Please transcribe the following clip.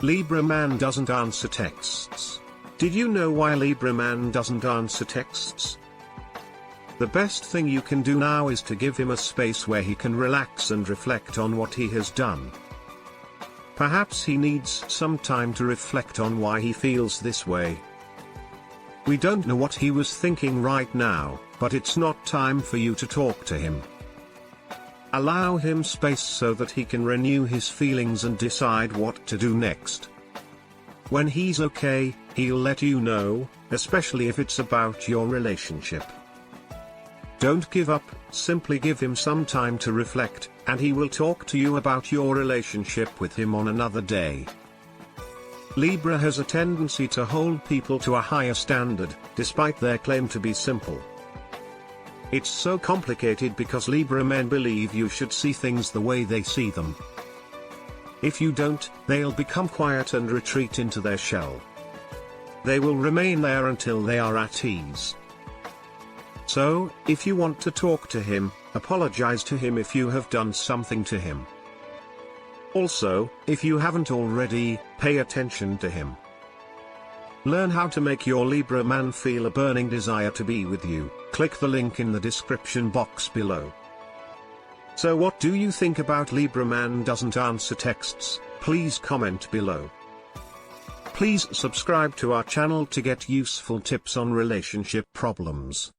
Libra man doesn't answer texts. Did you know why Libra man doesn't answer texts? The best thing you can do now is to give him a space where he can relax and reflect on what he has done. Perhaps he needs some time to reflect on why he feels this way. We don't know what he was thinking right now, but it's not time for you to talk to him. Allow him space so that he can renew his feelings and decide what to do next. When he's okay, he'll let you know, especially if it's about your relationship. Don't give up, simply give him some time to reflect, and he will talk to you about your relationship with him on another day. Libra has a tendency to hold people to a higher standard, despite their claim to be simple. It's so complicated because Libra men believe you should see things the way they see them. If you don't, they'll become quiet and retreat into their shell. They will remain there until they are at ease. So, if you want to talk to him, apologize to him if you have done something to him. Also, if you haven't already, pay attention to him. Learn how to make your Libra man feel a burning desire to be with you. Click the link in the description box below. So what do you think about Libra man doesn't answer texts? Please comment below. Please subscribe to our channel to get useful tips on relationship problems.